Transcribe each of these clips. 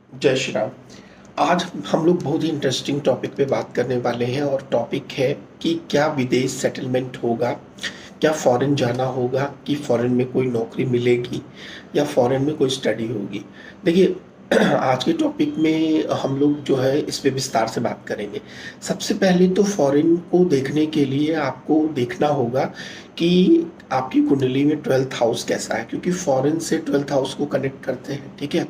जय श्री राम। आज हम लोग बहुत ही इंटरेस्टिंग टॉपिक पे बात करने वाले हैं और टॉपिक है कि क्या विदेश सेटलमेंट होगा, क्या फॉरेन जाना होगा, कि फॉरेन में कोई नौकरी मिलेगी या फॉरेन में कोई स्टडी होगी। देखिए, आज के टॉपिक में हम लोग जो है इस पे विस्तार से बात करेंगे। सबसे पहले तो फॉरेन को देखने के लिए आपको देखना होगा कि आपकी कुंडली में 12th हाउस कैसा है, क्योंकि फॉरेन से 12th हाउस को कनेक्ट करते हैं। ठीक है।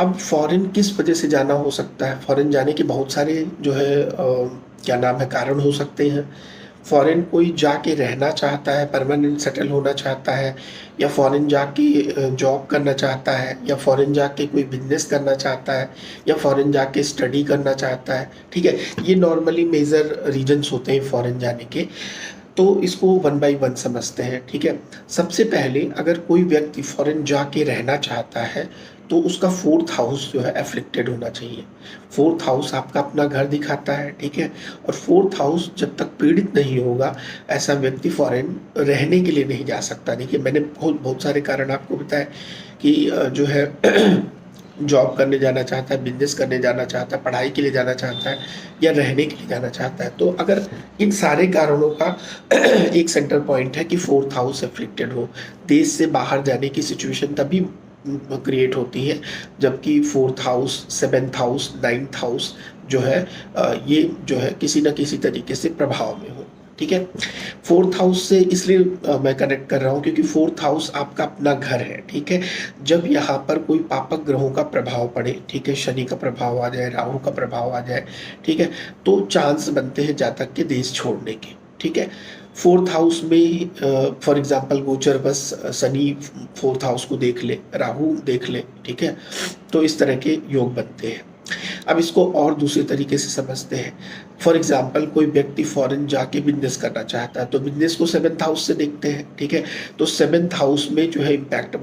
अब फॉरेन किस वजह से जाना हो सकता है? फॉरेन जाने के बहुत सारे जो है क्या नाम है, कारण हो सकते हैं। फॉरेन कोई जाके रहना चाहता है, परमानेंट सेटल होना चाहता है, या फॉरेन जाके जॉब करना चाहता है, या फॉरेन जाके कोई बिजनेस करना चाहता है, या फॉरेन जाके स्टडी करना चाहता है। ठीक है। ये नॉर्मली मेजर रीजन्स होते हैं फॉरेन जाने के। तो इसको वन बाय वन समझते हैं। ठीक है। सबसे पहले अगर कोई व्यक्ति फॉरेन जाके रहना चाहता है तो उसका 4th हाउस जो है एफ्लिक्टेड होना चाहिए। 4th हाउस आपका अपना घर दिखाता है। ठीक है। और 4th हाउस जब तक पीड़ित नहीं होगा, ऐसा व्यक्ति फॉरेन रहने के लिए नहीं जा सकता। देखिए, मैंने बहुत बहुत सारे कारण आपको बताया कि जो है जॉब करने जाना चाहता है, बिजनेस करने जाना चाहता है, पढ़ाई के लिए जाना चाहता है, या रहने के लिए जाना चाहता है। तो अगर इन सारे कारणों का एक सेंटर पॉइंट है कि 4th हाउस एफ्लिक्टेड हो, देश से बाहर जाने की सिचुएशन तभी क्रिएट होती है जबकि 4th house, 7th house, 9th house जो है ये जो है किसी न किसी तरीके से प्रभाव में हो। ठीक है। 4th हाउस से इसलिए मैं कनेक्ट कर रहा हूँ क्योंकि 4th हाउस आपका अपना घर है। ठीक है। जब यहाँ पर कोई पापक ग्रहों का प्रभाव पड़े, ठीक है, शनि का प्रभाव आ जाए, राहु का प्रभाव आ जाए, ठीक है, तो चांस बनते हैं जातक के देश छोड़ने के। ठीक है। 4th हाउस में फॉर एग्जाम्पल गोचर बस शनि 4th हाउस को देख ले, राहु देख ले। ठीक है। तो इस तरह के योग बनते हैं। अब इसको और दूसरे तरीके से समझते हैं। फॉर एग्जाम्पल कोई व्यक्ति फॉरेन जाके बिजनेस करना चाहता है तो बिजनेस को 7th हाउस से देखते हैं। ठीक है। तो 7th हाउस में जो है इम्पैक्ट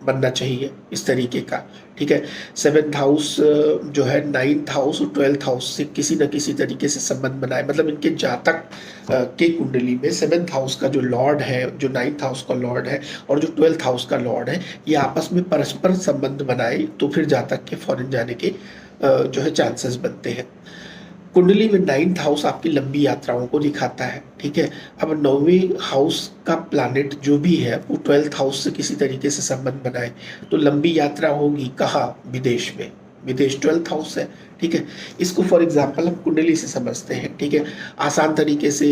बनना चाहिए इस तरीके का। ठीक है। 7th हाउस जो है 9th हाउस और 12th हाउस से किसी न किसी तरीके से संबंध बनाए, मतलब इनके जातक के कुंडली में 7th हाउस का जो लॉर्ड है, जो 9th हाउस का लॉर्ड है और जो 12th हाउस का लॉर्ड है, ये आपस में परस्पर संबंध बनाए तो फिर जातक के फॉरेन जाने के जो है चांसेस बनते हैं। कुंडली में 9th हाउस आपकी लंबी यात्राओं को दिखाता है। ठीक है। अब 9वें हाउस का प्लैनेट जो भी है वो 12th हाउस से किसी तरीके से संबंध बनाए तो लंबी यात्रा होगी कहाँ? विदेश में। विदेश 12th हाउस है। ठीक है। इसको फॉर एग्जाम्पल हम कुंडली से समझते हैं। ठीक है। आसान तरीके से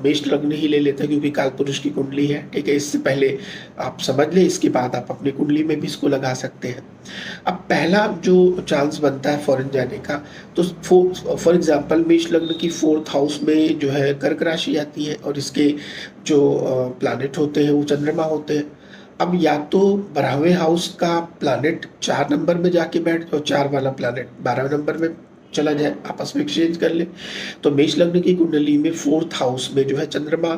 मेष लग्न ही ले लेते हैं क्योंकि कालपुरुष की कुंडली है। ठीक है। इससे पहले आप समझ लें, इसके बाद आप अपनी कुंडली में भी इसको लगा सकते हैं। अब पहला जो चांस बनता है फॉरेन जाने का, तो फॉर एग्जाम्पल मेष लग्न की 4th हाउस में जो है कर्क राशि आती है और इसके जो प्लैनेट होते हैं वो चंद्रमा होते हैं। अब या तो 12वें हाउस का प्लैनेट 4 नंबर में जाके बैठ और 4 वाला प्लैनेट 12वें नंबर में चला जाए, आपस में एक्सचेंज कर ले। तो मेष लग्न की कुंडली में 4th हाउस में जो है चंद्रमा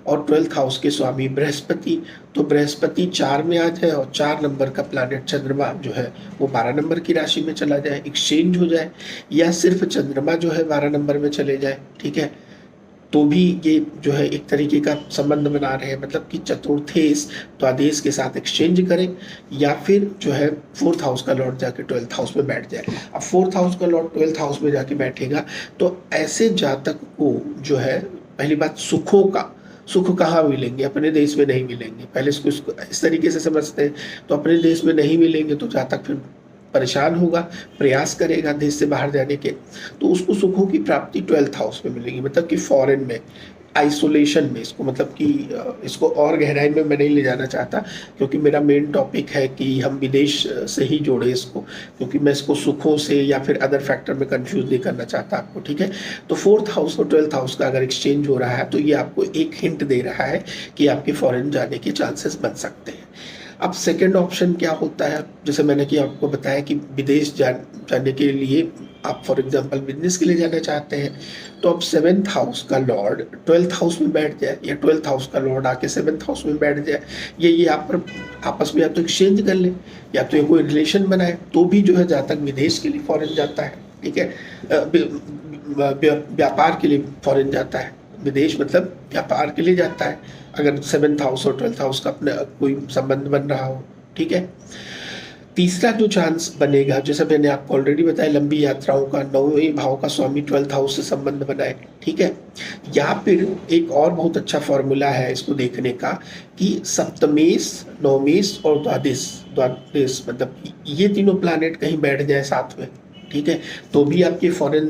और 12th हाउस के स्वामी बृहस्पति, तो बृहस्पति 4 में आ जाए और 4 नंबर का प्लैनेट चंद्रमा जो है वो 12 नंबर की राशि में चला जाए, एक्सचेंज हो जाए, या सिर्फ चंद्रमा जो है 12 नंबर में चले जाए। ठीक है। तो भी ये जो है एक तरीके का संबंध बना रहे हैं, मतलब कि चतुर्थेश द्वादश के साथ एक्सचेंज करें, या फिर जो है 4th हाउस का लॉर्ड जाके 12th हाउस में बैठ जाए। अब 4th हाउस का लॉर्ड 12th हाउस में जाके बैठेगा तो ऐसे जातक को जो है, पहली बात, सुख कहाँ मिलेंगे? अपने देश में नहीं मिलेंगे। पहले इसको इस तरीके से समझते हैं। तो अपने देश में नहीं मिलेंगे तो जातक फिर परेशान होगा, प्रयास करेगा देश से बाहर जाने के, तो उसको सुखों की प्राप्ति 12th हाउस में मिलेगी, मतलब कि फॉरेन में, आइसोलेशन में। इसको मतलब कि इसको और गहराई में मैं नहीं ले जाना चाहता क्योंकि मेरा मेन टॉपिक है कि हम विदेश से ही जोड़े इसको, क्योंकि मैं इसको सुखों से या फिर अदर फैक्टर में कंफ्यूज नहीं करना चाहता आपको। ठीक है। तो 4th हाउस और 12th हाउस का अगर एक्सचेंज हो रहा है तो ये आपको एक हिंट दे रहा है कि आपके फॉरेन जाने के चांसेस बन सकते हैं। अब सेकंड ऑप्शन क्या होता है? जैसे मैंने कि आपको बताया कि विदेश जाने के लिए आप फॉर एग्जांपल बिजनेस के लिए जाना चाहते हैं, तो अब 7th हाउस का लॉर्ड 12th हाउस में बैठ जाए, या 12th हाउस का लॉर्ड आके 7th हाउस में बैठ जाए, ये आप पर आपस में या तो एक्सचेंज कर ले या तो ये कोई रिलेशन बनाए, तो भी जो है जहाँ तक विदेश के लिए फॉरेन जाता है। ठीक है। व्यापार के लिए फॉरेन जाता है, विदेश मतलब व्यापार के लिए जाता है अगर 7th हाउस और 12th हाउस का अपना कोई संबंध बन रहा हो। ठीक है। तीसरा जो चांस बनेगा, जैसे मैंने आपको ऑलरेडी बताया, लंबी यात्राओं का, नौवें भाव का स्वामी 12th हाउस से संबंध बनाए, ठीक है। या फिर एक और बहुत अच्छा फॉर्मूला है इसको देखने का कि सप्तमेश, नवमेश और द्वादश, द्वादश मतलब ये तीनों प्लैनेट कहीं बैठ जाए साथ में, ठीक है, तो भी आपके फॉरेन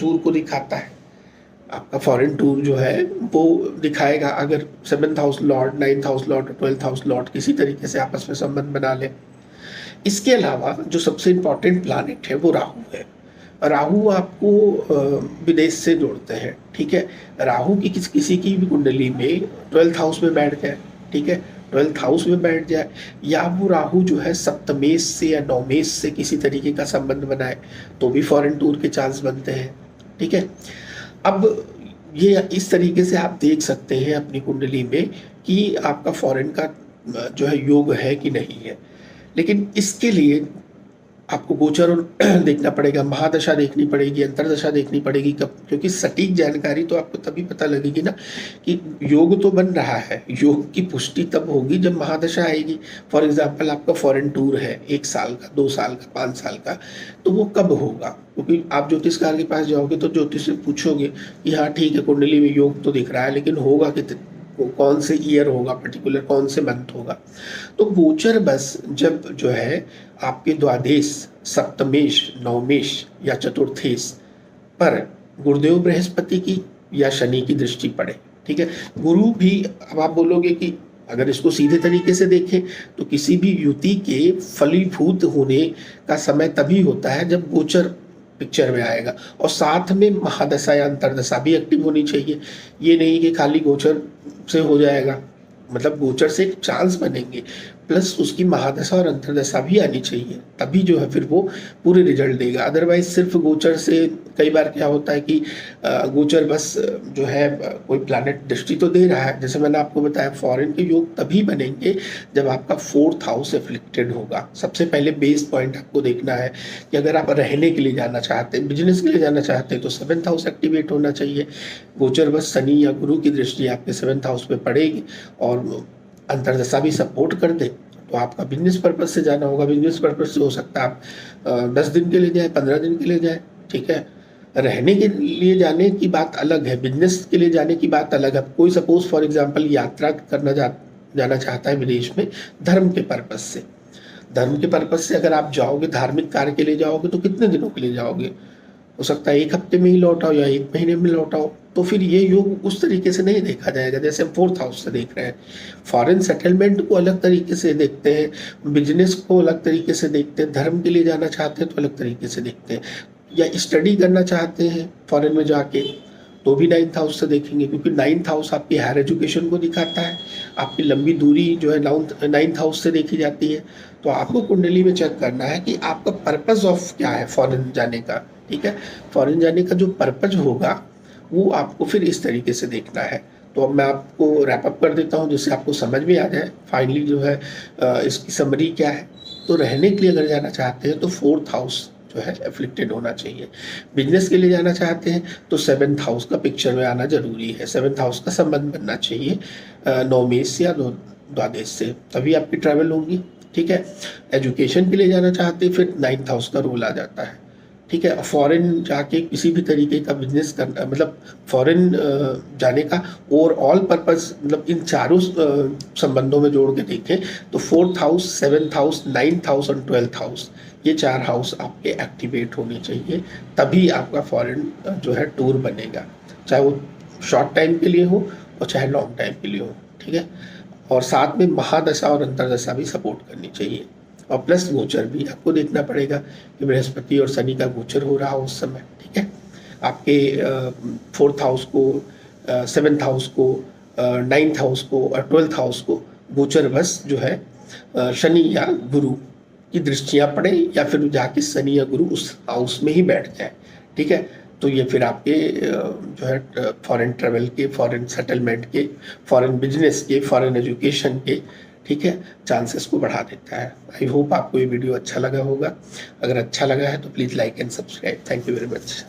टूर को दिखाता है। आपका फॉरेन टूर जो है वो दिखाएगा अगर 7th house Lord, 9th house Lord और 12th हाउस लॉर्ड किसी तरीके से आपस में संबंध बना ले। इसके अलावा जो सबसे इम्पॉर्टेंट प्लैनेट है वो राहु है। राहु आपको विदेश से जोड़ते हैं, ठीक है। राहु की किसी की भी कुंडली में 12th हाउस में बैठ जाए, ठीक है, 12th हाउस में बैठ जाए, या वो राहु जो है सप्तमेश से या नवमेश से किसी तरीके का संबंध बनाए, तो भी फॉरेन टूर के चांस बनते हैं, ठीक है। अब ये इस तरीके से आप देख सकते हैं अपनी कुंडली में कि आपका फॉरेन का जो है योग है कि नहीं है। लेकिन इसके लिए आपको गोचर देखना पड़ेगा, महादशा देखनी पड़ेगी, अंतरदशा देखनी पड़ेगी कब, क्योंकि सटीक जानकारी तो आपको तभी पता लगेगी ना कि योग तो बन रहा है। योग की पुष्टि तब होगी जब महादशा आएगी। फॉर एग्जाम्पल आपका फॉरेन टूर है 1 साल का, 2 साल का, 5 साल का, तो वो कब होगा? क्योंकि आप ज्योतिषकार के पास जाओगे तो ज्योतिष से पूछोगे कि हाँ ठीक है, कुंडली में योग तो दिख रहा है, लेकिन होगा कितने, कौन से ईयर होगा, पर्टिकुलर कौन से मंथ होगा। तो गोचर बस जब जो है आपके द्वादश, सप्तमेश, नवमेश या चतुर्थेश पर गुरुदेव बृहस्पति की या शनि की दृष्टि पड़े, ठीक है। गुरु भी, अब आप बोलोगे कि अगर इसको सीधे तरीके से देखें तो किसी भी युति के फलीभूत होने का समय तभी होता है जब गोचर पिक्चर में आएगा, और साथ में महादशा या अंतरदशा भी एक्टिव होनी चाहिए। ये नहीं कि खाली गोचर से हो जाएगा, मतलब गोचर से एक चांस बनेंगे, प्लस उसकी महादशा और अंतरदशा भी आनी चाहिए, तभी जो है फिर वो पूरे रिजल्ट देगा। अदरवाइज सिर्फ गोचर से कई बार क्या होता है कि गोचर बस जो है कोई प्लैनेट दृष्टि तो दे रहा है। जैसे मैंने आपको बताया, फॉरेन के योग तभी बनेंगे जब आपका 4th हाउस एफ्लिक्टेड होगा। सबसे पहले बेस पॉइंट आपको देखना है कि अगर आप रहने के लिए जाना चाहते हैं, बिजनेस के लिए जाना चाहते हैं, तो 7th हाउस एक्टिवेट होना चाहिए। गोचर बस शनि या गुरु की दृष्टि आपके 7th हाउस पे पड़ेगी और अंतरदशा भी सपोर्ट कर दे तो आपका बिजनेस पर्पज से जाना होगा। बिजनेस पर्पज से हो सकता है आप 10 दिन के लिए जाए, 15 दिन के लिए जाए, ठीक है। रहने के लिए जाने की बात अलग है, बिजनेस के लिए जाने की बात अलग है। कोई सपोज फॉर एग्जांपल यात्रा करना जाना चाहता है विदेश में धर्म के पर्पज से, धर्म के पर्पज से अगर आप जाओगे, धार्मिक कार्य के लिए जाओगे, तो कितने दिनों के लिए जाओगे? हो सकता है 1 हफ्ते में ही लौट आओ या 1 महीने में लौट आओ। तो फिर ये योग उस तरीके से नहीं देखा जाएगा जैसे हम 4th हाउस से देख रहे हैं। फॉरेन सेटलमेंट को अलग तरीके से देखते हैं, बिजनेस को अलग तरीके से देखते हैं, धर्म के लिए जाना चाहते हैं तो अलग तरीके से देखते हैं, या स्टडी करना चाहते हैं फॉरेन में जाके तो भी 9th हाउस से देखेंगे, क्योंकि 9th हाउस आपकी हायर एजुकेशन को दिखाता है। आपकी लंबी दूरी जो है 9th हाउस से देखी जाती है। तो आपको कुंडली में चेक करना है कि आपका पर्पज ऑफ क्या है फॉरेन जाने का, ठीक है। फॉरेन जाने का जो पर्पज होगा वो आपको फिर इस तरीके से देखना है। तो अब मैं आपको रैप अप कर देता हूँ जिससे आपको समझ में आ जाए फाइनली जो है इसकी समरी क्या है। तो रहने के लिए अगर जाना चाहते हैं तो 4th हाउस जो है एफ्लिक्टेड होना चाहिए। बिजनेस के लिए जाना चाहते हैं तो 7th हाउस का पिक्चर में आना जरूरी है। 7th हाउस का संबंध बनना चाहिए नवमेश या द्वादश से, तभी आपकी ट्रैवल होगी, ठीक है। एजुकेशन के लिए जाना चाहते हैं फिर 9th हाउस का रोल आ जाता है, ठीक है। फॉरेन जाके किसी भी तरीके का बिजनेस करना, मतलब फॉरेन जाने का ओवरऑल पर्पस, मतलब इन चारों संबंधों में जोड़ के देखें तो 4th house, 7th house, 9th house और 12th हाउस, ये 4 हाउस आपके एक्टिवेट होने चाहिए, तभी आपका फॉरेन जो है टूर बनेगा, चाहे वो शॉर्ट टाइम के लिए हो और चाहे लॉन्ग टाइम के लिए हो, ठीक है। और साथ में महादशा और अंतरदशा भी सपोर्ट करनी चाहिए, और प्लस गोचर भी आपको देखना पड़ेगा कि बृहस्पति और शनि का गोचर हो रहा हो उस समय, ठीक है। आपके 4th हाउस को, 7th हाउस को, 9th हाउस को और 12th हाउस को गोचर बस जो है शनि या गुरु की दृष्टियां पड़े, या फिर जाके शनि या गुरु उस हाउस में ही बैठ जाए, ठीक है। तो ये फिर आपके जो है फॉरेन ट्रेवल के, फॉरेन सेटलमेंट के, फॉरेन बिजनेस के, फॉरेन एजुकेशन के, ठीक है, चांसेस को बढ़ा देता है। आई होप आपको ये वीडियो अच्छा लगा होगा। अगर अच्छा लगा है तो please like and subscribe. Thank you very much.